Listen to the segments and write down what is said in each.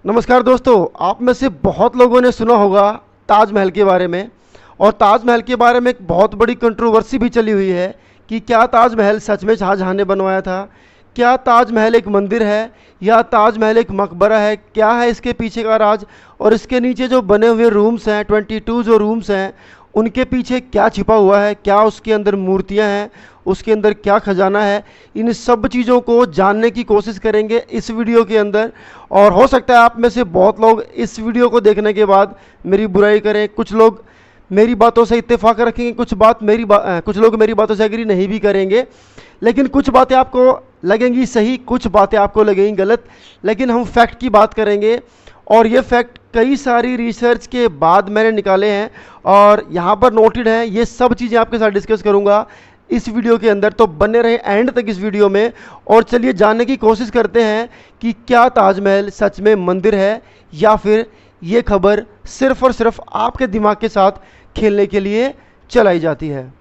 नमस्कार दोस्तों, आप में से बहुत लोगों ने सुना होगा ताजमहल के बारे में। और ताजमहल के बारे में एक बहुत बड़ी कंट्रोवर्सी भी चली हुई है कि क्या ताजमहल सच में शाहजहां ने बनवाया था, क्या ताजमहल एक मंदिर है या ताजमहल एक मकबरा है, क्या है इसके पीछे का राज। और इसके नीचे जो बने हुए रूम्स हैं, 22 जो रूम्स हैं, उनके पीछे क्या छिपा हुआ है, क्या उसके अंदर मूर्तियां हैं, उसके अंदर क्या खजाना है। इन सब चीज़ों को जानने की कोशिश करेंगे इस वीडियो के अंदर। और हो सकता है आप में से बहुत लोग इस वीडियो को देखने के बाद मेरी बुराई करें, कुछ लोग मेरी बातों से इत्तेफाक रखेंगे, कुछ लोग मेरी बातों से एग्री नहीं भी करेंगे। लेकिन कुछ बातें आपको लगेंगी सही, कुछ बातें आपको लगेंगी गलत। लेकिन हम फैक्ट की बात करेंगे और ये फैक्ट कई सारी रिसर्च के बाद मैंने निकाले हैं और यहाँ पर नोटेड हैं। ये सब चीज़ें आपके साथ डिस्कस करूँगा इस वीडियो के अंदर, तो बने रहे एंड तक इस वीडियो में। और चलिए जानने की कोशिश करते हैं कि क्या ताजमहल सच में मंदिर है या फिर ये खबर सिर्फ और सिर्फ आपके दिमाग के साथ खेलने के लिए चलाई जाती है।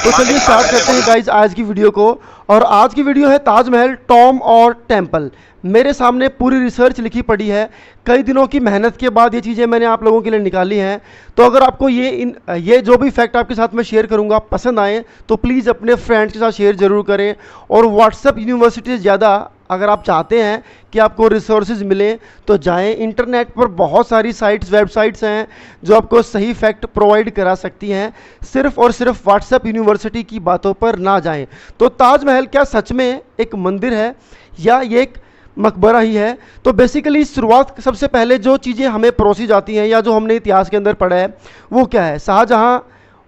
तो चलिए स्टार्ट करते हैं गाइज आज की वीडियो को। और आज की वीडियो है ताजमहल, टॉम और टेम्पल। मेरे सामने पूरी रिसर्च लिखी पड़ी है, कई दिनों की मेहनत के बाद ये चीज़ें मैंने आप लोगों के लिए निकाली हैं। तो अगर आपको ये जो भी फैक्ट आपके साथ मैं शेयर करूंगा पसंद आए तो प्लीज़ अपने फ्रेंड्स के साथ शेयर ज़रूर करें। और व्हाट्सएप यूनिवर्सिटी से ज़्यादा अगर आप चाहते हैं कि आपको रिसोर्सेज मिलें तो जाएं। इंटरनेट पर बहुत सारी वेबसाइट्स हैं जो आपको सही फैक्ट प्रोवाइड करा सकती हैं। सिर्फ और सिर्फ व्हाट्सएप यूनिवर्सिटी की बातों पर ना जाएं। तो ताजमहल क्या सच में एक मंदिर है या ये एक मकबरा ही है? तो बेसिकली शुरुआत सबसे पहले जो चीज़ें हमें परोसी जाती हैं या जो हमने इतिहास के अंदर पढ़ा है वो क्या है। शाहजहां,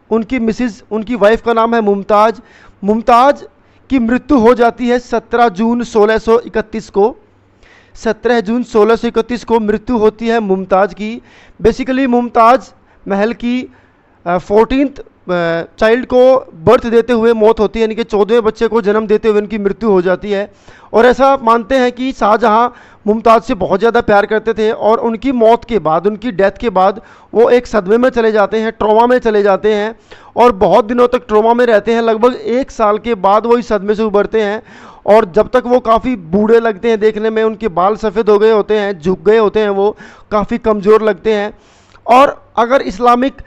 उनकी मिसिज, उनकी वाइफ का नाम है मुमताज़। मुमताज़ की मृत्यु हो जाती है 17 जून 1631 को। 17 जून 1631 को मृत्यु होती है मुमताज़ की। बेसिकली मुमताज़ महल की 14th चाइल्ड को बर्थ देते हुए मौत होती है, यानी कि 14वें बच्चे को जन्म देते हुए उनकी मृत्यु हो जाती है। और ऐसा मानते हैं कि शाहजहां मुमताज़ से बहुत ज़्यादा प्यार करते थे और उनकी मौत के बाद, उनकी डेथ के बाद वो एक सदमे में चले जाते हैं, ट्रॉमा में चले जाते हैं और बहुत दिनों तक ट्रॉमा में रहते हैं। लगभग 1 साल के बाद वो इस सदमे से उभरते हैं और जब तक वो काफ़ी बूढ़े लगते हैं देखने में, उनके बाल सफ़ेद हो गए होते हैं, झुक गए होते हैं, वो काफ़ी कमज़ोर लगते हैं। और अगर इस्लामिक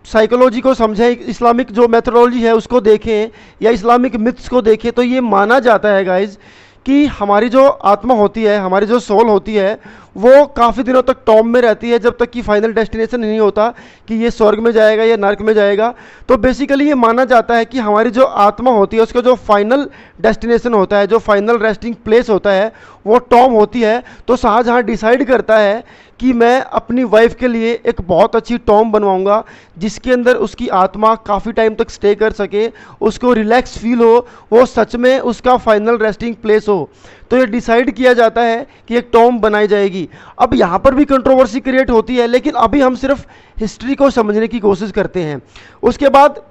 साइकोलॉजी को समझें, इस्लामिक जो मेथोडोलॉजी है उसको देखें या इस्लामिक मिथ्स को देखें तो ये माना जाता है गाइज कि हमारी जो आत्मा होती है, हमारी जो सोल होती है, वो काफ़ी दिनों तक टॉम में रहती है जब तक कि फाइनल डेस्टिनेशन नहीं होता कि ये स्वर्ग में जाएगा या नर्क में जाएगा। तो बेसिकली ये माना जाता है कि हमारी जो आत्मा होती है उसका जो फाइनल डेस्टिनेशन होता है, जो फाइनल रेस्टिंग प्लेस होता है, वो टॉम होती है। तो शाहजहां डिसाइड करता है कि मैं अपनी वाइफ के लिए एक बहुत अच्छी टॉम बनवाऊंगा जिसके अंदर उसकी आत्मा काफ़ी टाइम तक स्टे कर सके, उसको रिलैक्स फील हो, वो सच में उसका फाइनल रेस्टिंग प्लेस हो। तो ये डिसाइड किया जाता है कि एक टॉम बनाई जाएगी। अब यहाँ पर भी कंट्रोवर्सी क्रिएट होती है, लेकिन अभी हम सिर्फ हिस्ट्री को समझने की कोशिश करते हैं। उसके बाद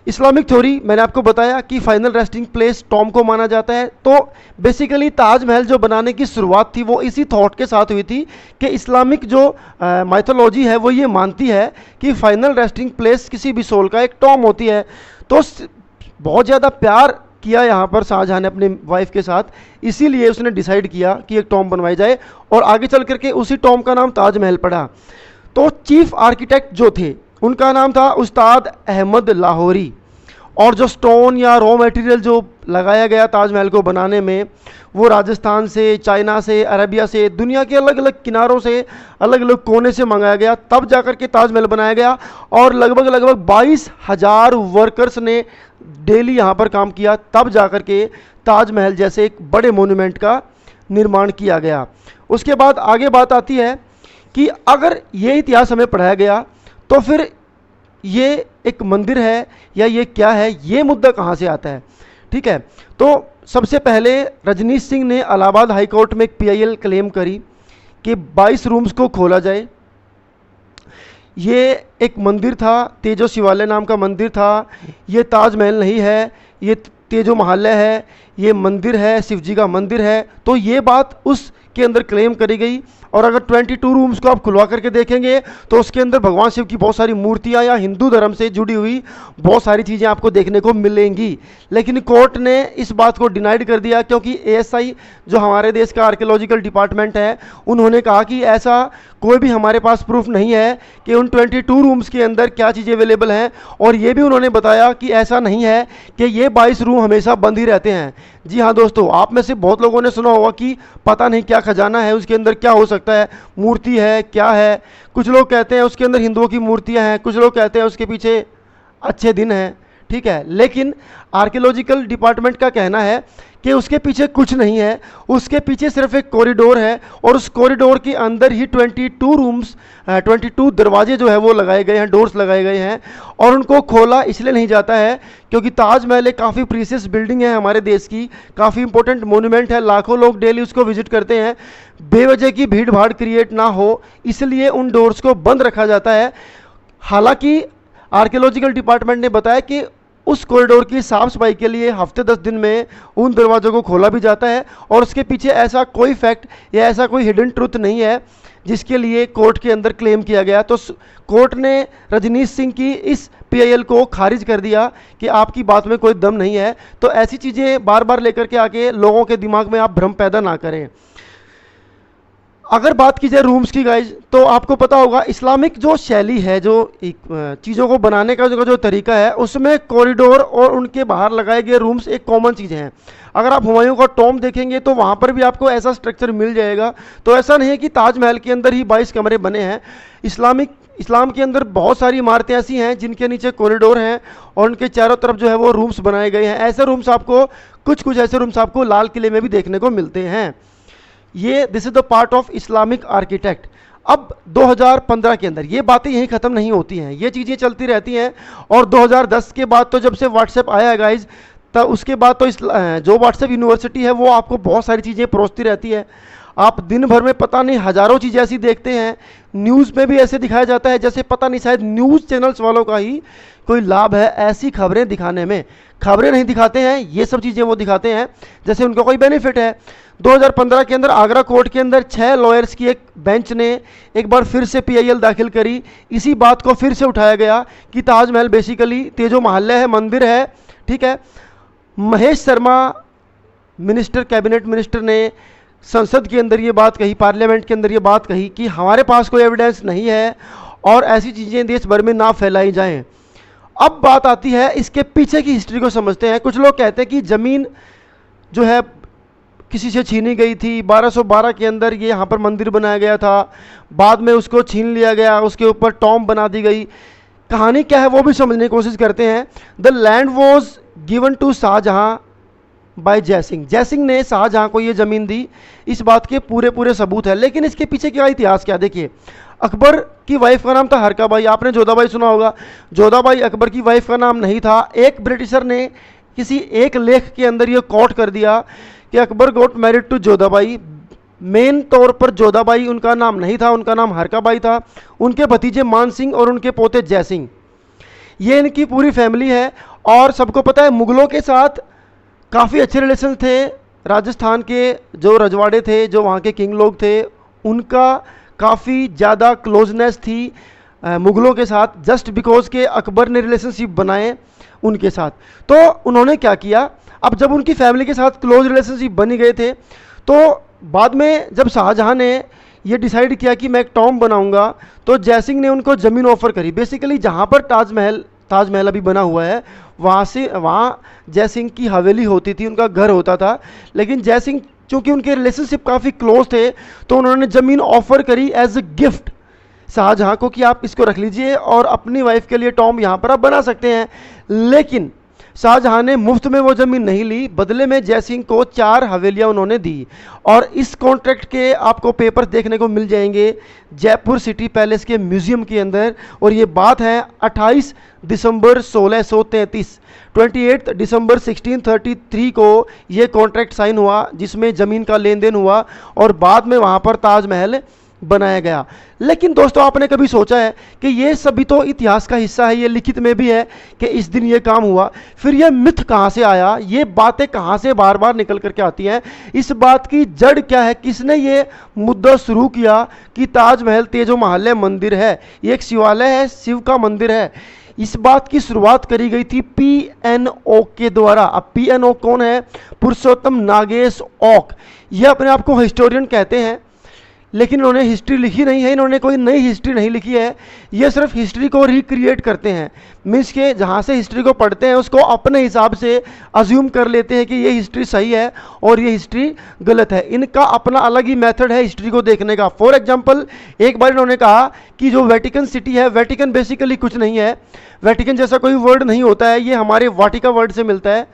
इस्लामिक थ्योरी मैंने आपको बताया कि फाइनल रेस्टिंग प्लेस टॉम को माना जाता है। तो बेसिकली ताजमहल जो बनाने की शुरुआत थी वो इसी थॉट के साथ हुई थी कि इस्लामिक जो माइथोलॉजी है वो ये मानती है कि फाइनल रेस्टिंग प्लेस किसी भी सोल का एक टॉम होती है। तो बहुत ज़्यादा प्यार किया यहाँ पर शाहजहां ने अपनी वाइफ के साथ, इसीलिए उसने डिसाइड किया कि एक टॉम बनवाई जाए और आगे चल करके उसी टॉम का नाम ताजमहल पड़ा। तो चीफ आर्किटेक्ट जो थे उनका नाम था उस्ताद अहमद लाहौरी। और जो स्टोन या रॉ मटेरियल जो लगाया गया ताजमहल को बनाने में वो राजस्थान से, चाइना से, अरेबिया से, दुनिया के अलग अलग किनारों से, अलग अलग कोने से मंगाया गया, तब जाकर के ताजमहल बनाया गया। और लगभग 22,000 वर्कर्स ने डेली यहाँ पर काम किया, तब जाकर के ताजमहल जैसे एक बड़े मोन्यूमेंट का निर्माण किया गया। उसके बाद आगे बात आती है कि अगर ये इतिहास हमें पढ़ाया गया तो फिर ये एक मंदिर है या ये क्या है, ये मुद्दा कहाँ से आता है। ठीक है, तो सबसे पहले रजनीश सिंह ने इलाहाबाद हाई कोर्ट में एक PIL क्लेम करी कि 22 रूम्स को खोला जाए। ये एक मंदिर था, तेजो शिवालय नाम का मंदिर था। ये ताजमहल नहीं है, ये तेजो महालय है, ये मंदिर है, शिव जी का मंदिर है। तो ये बात उस के अंदर क्लेम करी गई। और अगर 22 रूम्स को आप खुलवा करके देखेंगे तो उसके अंदर भगवान शिव की बहुत सारी मूर्तियां या हिंदू धर्म से जुड़ी हुई बहुत सारी चीज़ें आपको देखने को मिलेंगी। लेकिन कोर्ट ने इस बात को डिनाइड कर दिया, क्योंकि एएसआई जो हमारे देश का आर्कियोलॉजिकल डिपार्टमेंट है, उन्होंने कहा कि ऐसा कोई भी हमारे पास प्रूफ नहीं है कि उन 22 रूम्स के अंदर क्या चीज़ें अवेलेबल हैं। और ये भी उन्होंने बताया कि ऐसा नहीं है कि ये 22 रूम हमेशा बंद ही रहते हैं। जी हाँ दोस्तों, आप में से बहुत लोगों ने सुना होगा कि पता नहीं क्या खजाना है, उसके अंदर क्या हो सकता है, मूर्ति है, क्या है। कुछ लोग कहते हैं उसके अंदर हिंदुओं की मूर्तियां हैं, कुछ लोग कहते हैं उसके पीछे अच्छे दिन हैं, ठीक है। लेकिन आर्कियोलॉजिकल डिपार्टमेंट का कहना है कि उसके पीछे कुछ नहीं है, उसके पीछे सिर्फ एक कॉरिडोर है और उस कॉरिडोर के अंदर ही 22 रूम्स 22 दरवाजे जो है वो लगाए गए हैं, डोर्स लगाए गए हैं। और उनको खोला इसलिए नहीं जाता है क्योंकि ताजमहल एक काफ़ी प्रीसियस बिल्डिंग है हमारे देश की, काफ़ी इंपॉर्टेंट मोन्यूमेंट है, लाखों लोग डेली उसको विजिट करते हैं। बेवजह की भीड़ भाड़ क्रिएट ना हो इसलिए उन डोर्स को बंद रखा जाता है। हालांकि आर्कियोलॉजिकल डिपार्टमेंट ने बताया कि उस कॉरिडोर की साफ सफाई के लिए हफ्ते 10 दिन में उन दरवाज़ों को खोला भी जाता है और उसके पीछे ऐसा कोई फैक्ट या ऐसा कोई हिडन ट्रुथ नहीं है जिसके लिए कोर्ट के अंदर क्लेम किया गया। तो कोर्ट ने रजनीश सिंह की इस पीआईएल को खारिज कर दिया कि आपकी बात में कोई दम नहीं है। तो ऐसी चीज़ें बार बार लेकर के आके लोगों के दिमाग में आप भ्रम पैदा ना करें। अगर बात की जाए रूम्स की गाइज, तो आपको पता होगा इस्लामिक जो शैली है, जो चीज़ों को बनाने का जो तरीका है, उसमें कॉरिडोर और उनके बाहर लगाए गए रूम्स एक कॉमन चीज़ हैं। अगर आप हुमायूं का टॉम्ब देखेंगे तो वहाँ पर भी आपको ऐसा स्ट्रक्चर मिल जाएगा। तो ऐसा नहीं है कि ताजमहल के अंदर ही 22 कमरे बने हैं। इस्लाम के अंदर बहुत सारी इमारतें ऐसी हैं जिनके नीचे कॉरिडोर हैं और उनके चारों तरफ जो है वो रूम्स बनाए गए हैं। ऐसे रूम्स आपको कुछ ऐसे रूम्स आपको लाल किले में भी देखने को मिलते हैं। ये this is the part of Islamic architect. अब 2015 के अंदर ये बातें यहीं ख़त्म नहीं होती हैं, ये चीज़ें चलती रहती हैं। और 2010 के बाद तो जब से व्हाट्सएप आया है गाइज, तब उसके बाद तो जो व्हाट्सएप यूनिवर्सिटी है वो आपको बहुत सारी चीज़ें परोसती रहती है। आप दिन भर में पता नहीं हज़ारों चीज़ें ऐसी देखते हैं। न्यूज़ में भी ऐसे दिखाया जाता है जैसे पता नहीं शायद न्यूज़ चैनल्स वालों का ही कोई लाभ है ऐसी खबरें दिखाने में। खबरें नहीं दिखाते हैं, ये सब चीज़ें वो दिखाते हैं जैसे उनका कोई बेनिफिट है। 2015 के अंदर आगरा कोर्ट के अंदर 6 लॉयर्स की एक बेंच ने एक बार फिर से पीआईएल दाखिल करी। इसी बात को फिर से उठाया गया कि ताजमहल बेसिकली तेजो महल है, मंदिर है, ठीक है। Mahesh Sharma minister, cabinet minister ने संसद के अंदर ये बात कही, पार्लियामेंट के अंदर ये बात कही कि हमारे पास कोई एविडेंस नहीं है और ऐसी चीज़ें देश भर में ना फैलाई जाएं। अब बात आती है इसके पीछे की हिस्ट्री को समझते हैं। कुछ लोग कहते हैं कि ज़मीन जो है किसी से छीनी गई थी, 1212 के अंदर ये यहाँ पर मंदिर बनाया गया था, बाद में उसको छीन लिया गया, उसके ऊपर टॉम्ब बना दी गई। कहानी क्या है वो भी समझने की कोशिश करते हैं। The land was given to Shahjahan by Jaisingh. Jaisingh ने शाहजहाँ को ये ज़मीन दी, इस बात के पूरे सबूत है। लेकिन इसके पीछे क्या इतिहास क्या, देखिए। अकबर की वाइफ का नाम था हरकाबाई, आपने जोधाबाई सुना होगा। जोधाबाई अकबर की वाइफ का नाम नहीं था। एक ब्रिटिशर ने किसी एक लेख के अंदर ये कोट कर दिया कि Akbar got married to Jodhabai. Main तौर पर जोधाबाई उनका नाम नहीं था, उनका नाम हरकाबाई था। उनके भतीजे मान सिंह और उनके पोते जय सिंह, ये इनकी पूरी फैमिली है। और सबको पता है मुग़लों के साथ काफ़ी अच्छे रिलेशन थे। राजस्थान के जो रजवाड़े थे, जो वहाँ के किंग लोग थे, उनका काफ़ी ज़्यादा क्लोजनेस थी मुग़लों के साथ, जस्ट बिकॉज के अकबर ने रिलेशनशिप बनाए उनके साथ। तो उन्होंने क्या किया, अब जब उनकी फैमिली के साथ क्लोज रिलेशनशिप बनी गए थे तो बाद में जब शाहजहाँ ने ये डिसाइड किया कि मैं एक टॉम्ब बनाऊंगा, तो जयसिंह ने उनको ज़मीन ऑफर करी। बेसिकली जहाँ पर ताजमहल अभी बना हुआ है वहाँ जयसिंह की हवेली होती थी, उनका घर होता था। लेकिन जयसिंह चूँकि उनके रिलेशनशिप काफ़ी क्लोज थे तो उन्होंने ज़मीन ऑफर करी एज ए गिफ्ट शाहजहाँ को कि आप इसको रख लीजिए और अपनी वाइफ के लिए टॉम्ब यहाँ पर आप बना सकते हैं। लेकिन शाहजहाँ ने मुफ्त में वो ज़मीन नहीं ली, बदले में जयसिंह को 4 हवेलियाँ उन्होंने दी। और इस कॉन्ट्रैक्ट के आपको पेपर देखने को मिल जाएंगे जयपुर सिटी पैलेस के म्यूज़ियम के अंदर। और ये बात है 28 दिसंबर 1633, 28 दिसंबर 1633 को ये कॉन्ट्रैक्ट साइन हुआ जिसमें ज़मीन का लेन देन हुआ और बाद में वहाँ पर ताजमहल बनाया गया। लेकिन दोस्तों, आपने कभी सोचा है कि ये सभी तो इतिहास का हिस्सा है, ये लिखित में भी है कि इस दिन ये काम हुआ, फिर ये मिथ कहाँ से आया, ये बातें कहाँ से बार बार निकल करके आती हैं, इस बात की जड़ क्या है, किसने ये मुद्दा शुरू किया कि ताजमहल तेजो महल मंदिर है, ये एक शिवालय है, शिव का मंदिर है। इस बात की शुरुआत करी गई थी पीएनओ के द्वारा। अब पीएनओ कौन है? पुरुषोत्तम नागेश ओक। ये अपने आप को हिस्टोरियन कहते हैं, लेकिन इन्होंने हिस्ट्री लिखी नहीं है, इन्होंने कोई नई हिस्ट्री नहीं लिखी है, ये सिर्फ हिस्ट्री को रिक्रिएट करते हैं। मीन्स के जहाँ से हिस्ट्री को पढ़ते हैं उसको अपने हिसाब से अज्यूम कर लेते हैं कि ये हिस्ट्री सही है और ये हिस्ट्री गलत है। इनका अपना अलग ही मेथड है हिस्ट्री को देखने का। फॉर एग्जांपल, एक बार इन्होंने कहा कि जो वेटिकन सिटी है, वेटिकन बेसिकली कुछ नहीं है, वेटिकन जैसा कोई वर्ड नहीं होता है, ये हमारे वाटिका वर्ड से मिलता है,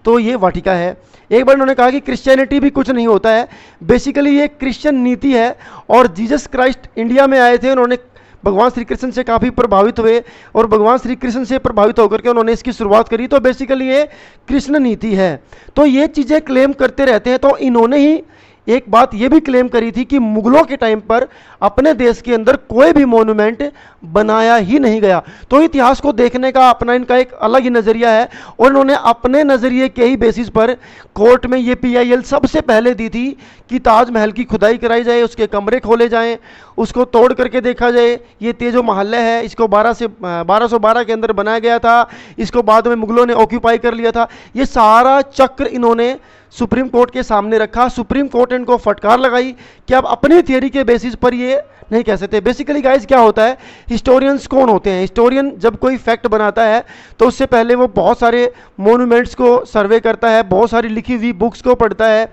तो ये वाटिका है। एक बार उन्होंने कहा कि क्रिश्चियनिटी भी कुछ नहीं होता है, बेसिकली ये क्रिश्चियन नीति है। और जीसस क्राइस्ट इंडिया में आए थे, उन्होंने भगवान श्री कृष्ण से काफ़ी प्रभावित हुए और भगवान श्री कृष्ण से प्रभावित होकर के उन्होंने इसकी शुरुआत करी, तो बेसिकली ये कृष्ण नीति है। तो ये चीज़ें क्लेम करते रहते हैं। तो इन्होंने ही एक बात ये भी क्लेम करी थी कि मुगलों के टाइम पर अपने देश के अंदर कोई भी मॉन्यूमेंट बनाया ही नहीं गया। तो इतिहास को देखने का अपना इनका एक अलग ही नज़रिया है और इन्होंने अपने नज़रिए के ही बेसिस पर कोर्ट में ये पीआईएल सबसे पहले दी थी कि ताजमहल की खुदाई कराई जाए, उसके कमरे खोले जाएं, उसको तोड़ करके देखा जाए। ये तेजो महल है, इसको 1212 के अंदर बनाया गया था, इसको बाद में मुगलों ने ऑक्यूपाई कर लिया था। ये सारा चक्र इन्होंने सुप्रीम कोर्ट के सामने रखा। सुप्रीम कोर्ट ने इनको फटकार लगाई कि आप अपनी थियरी के बेसिस पर ये नहीं कह सकते। बेसिकली गाइज क्या होता है, हिस्टोरियंस कौन होते हैं? हिस्टोरियन जब कोई फैक्ट बनाता है तो उससे पहले वो बहुत सारे मोन्यूमेंट्स को सर्वे करता है, बहुत सारी लिखी हुई बुक्स को पढ़ता है,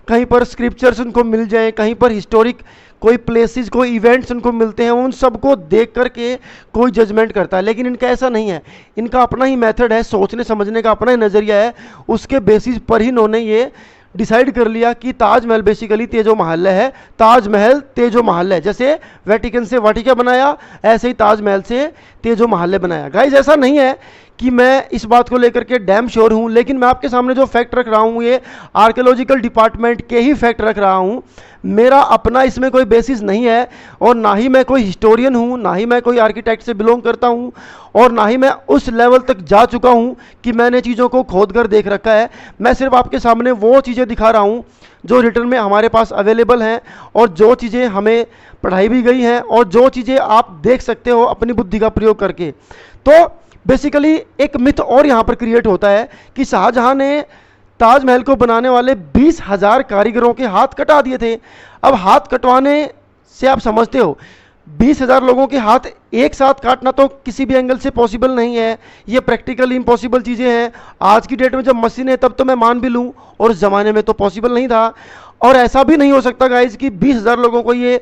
कहीं पर स्क्रिप्चर्स उनको मिल जाए, कहीं पर हिस्टोरिक कोई प्लेसेस, कोई इवेंट्स उनको मिलते हैं, उन सबको देख करके कोई जजमेंट करता है। लेकिन इनका ऐसा नहीं है, इनका अपना ही मेथड है, सोचने समझने का अपना ही नज़रिया है। उसके बेसिस पर ही इन्होंने ये डिसाइड कर लिया कि ताजमहल बेसिकली तेजो महल है, ताजमहल तेजो महल है। जैसे वेटिकन से वाटिका बनाया, ऐसे ही ताजमहल से तेजो महल बनाया। गाइज ऐसा नहीं है कि मैं इस बात को लेकर के डैम श्योर हूँ, लेकिन मैं आपके सामने जो फैक्ट रख रहा हूँ ये आर्कियोलॉजिकल डिपार्टमेंट के ही फैक्ट रख रहा हूँ। मेरा अपना इसमें कोई बेसिस नहीं है और ना ही मैं कोई हिस्टोरियन हूँ, ना ही मैं कोई आर्किटेक्ट से बिलोंग करता हूँ और ना ही मैं उस लेवल तक जा चुका हूँ कि मैंने चीज़ों को खोद कर देख रखा है। मैं सिर्फ आपके सामने वो चीज़ें दिखा रहा हूँ जो रिटर्न में हमारे पास अवेलेबल हैं और जो चीज़ें हमें पढ़ाई भी गई हैं और जो चीज़ें आप देख सकते हो अपनी बुद्धि का प्रयोग करके। तो बेसिकली एक मिथ और यहाँ पर क्रिएट होता है कि शाहजहाँ ने ताजमहल को बनाने वाले 20,000 कारीगरों के हाथ कटा दिए थे। अब हाथ कटवाने से आप समझते हो 20,000 लोगों के हाथ एक साथ काटना तो किसी भी एंगल से पॉसिबल नहीं है, ये प्रैक्टिकली इम्पॉसिबल चीज़ें हैं। आज की डेट में जब मशीन है तब तो मैं मान भी लूँ, और उस ज़माने में तो पॉसिबल नहीं था। और ऐसा भी नहीं हो सकता गाइज कि 20,000 लोगों को ये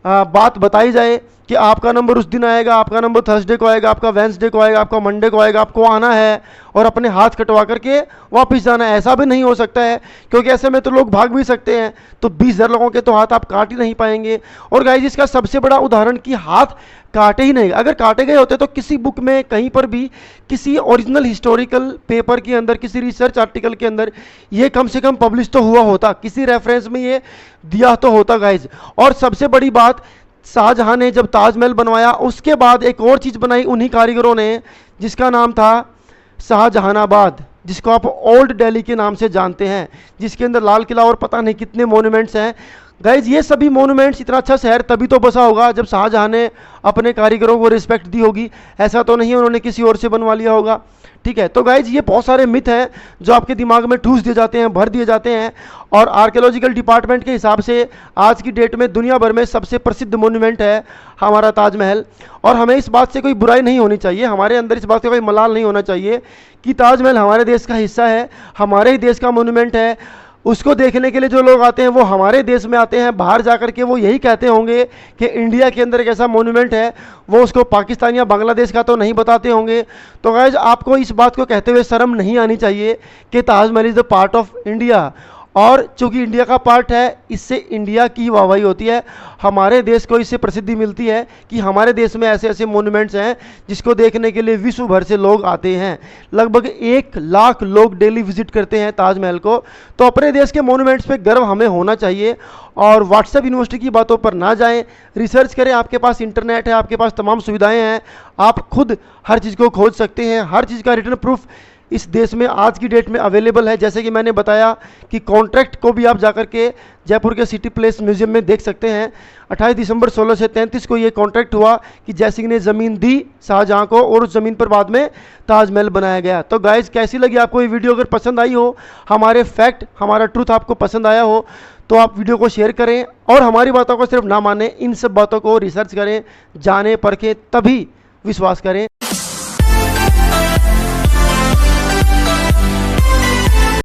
बात बताई जाए कि आपका नंबर उस दिन आएगा, आपका नंबर थर्सडे को आएगा, आपका वेंसडे को आएगा, आपका मंडे को आएगा, आपको आना है और अपने हाथ कटवा करके वापस जाना है। ऐसा भी नहीं हो सकता है, क्योंकि ऐसे में तो लोग भाग भी सकते हैं। तो 20,000 लोगों के तो हाथ आप काट ही नहीं पाएंगे। और गाइस इसका सबसे बड़ा उदाहरण कि हाथ काटे ही नहीं, अगर काटे गए होते तो किसी बुक में कहीं पर भी किसी ओरिजिनल हिस्टोरिकल पेपर के अंदर, किसी रिसर्च आर्टिकल के अंदर ये कम से कम पब्लिश तो हुआ होता, किसी रेफरेंस में ये दिया तो होता गाइज। और सबसे बड़ी बात, शाहजहां ने जब ताजमहल बनवाया उसके बाद एक और चीज़ बनाई उन्हीं कारीगरों ने, जिसका नाम था शाहजहानाबाद, जिसको आप ओल्ड दिल्ली के नाम से जानते हैं, जिसके अंदर लाल किला और पता नहीं कितने मोन्यूमेंट्स हैं। गाइज ये सभी मोन्यूमेंट्स, इतना अच्छा शहर तभी तो बसा होगा जब शाहजहां ने अपने कारीगरों को रिस्पेक्ट दी होगी। ऐसा तो नहीं है उन्होंने किसी और से बनवा लिया होगा। ठीक है, तो गाइज ये बहुत सारे मिथ हैं जो आपके दिमाग में ठूस दिए जाते हैं, भर दिए जाते हैं। और आर्कियोलॉजिकल डिपार्टमेंट के हिसाब से आज की डेट में दुनिया भर में सबसे प्रसिद्ध मोन्यूमेंट है हमारा ताजमहल। और हमें इस बात से कोई बुराई नहीं होनी चाहिए, हमारे अंदर इस बात से कोई मलाल नहीं होना चाहिए कि ताजमहल हमारे देश का हिस्सा है, हमारे ही देश का मोन्यूमेंट है। उसको देखने के लिए जो लोग आते हैं वो हमारे देश में आते हैं, बाहर जाकर के वो यही कहते होंगे कि इंडिया के अंदर एक ऐसा मोन्यूमेंट है, वो उसको पाकिस्तान या बांग्लादेश का तो नहीं बताते होंगे। तो गाइज आपको इस बात को कहते हुए शर्म नहीं आनी चाहिए कि Taj Mahal is the part of India. और चूंकि इंडिया का पार्ट है, इससे इंडिया की ही वाहवाही होती है, हमारे देश को इससे प्रसिद्धि मिलती है कि हमारे देश में ऐसे ऐसे मोन्यूमेंट्स हैं जिसको देखने के लिए विश्व भर से लोग आते हैं। लगभग 1 लाख लोग डेली विजिट करते हैं ताजमहल को। तो अपने देश के मोन्यूमेंट्स पे गर्व हमें होना चाहिए और व्हाट्सएप यूनिवर्सिटी की बातों पर ना जाएं, रिसर्च करें। आपके पास इंटरनेट है, आपके पास तमाम सुविधाएं हैं, आप खुद हर चीज़ को खोज सकते हैं। हर चीज़ का रिटर्न प्रूफ इस देश में आज की डेट में अवेलेबल है। जैसे कि मैंने बताया कि कॉन्ट्रैक्ट को भी आप जाकर के जयपुर के सिटी प्लेस म्यूजियम में देख सकते हैं। 28 दिसंबर 1633 को ये कॉन्ट्रैक्ट हुआ कि जय सिंह ने ज़मीन दी शाहजहाँ को और उस ज़मीन पर बाद में ताजमहल बनाया गया। तो गाइज कैसी लगी आपको ये वीडियो? अगर पसंद आई हो, हमारे फैक्ट, हमारा ट्रूथ आपको पसंद आया हो, तो आप वीडियो को शेयर करें और हमारी बातों को सिर्फ ना मानें, इन सब बातों को रिसर्च करें, जानें, परखें, तभी विश्वास करें।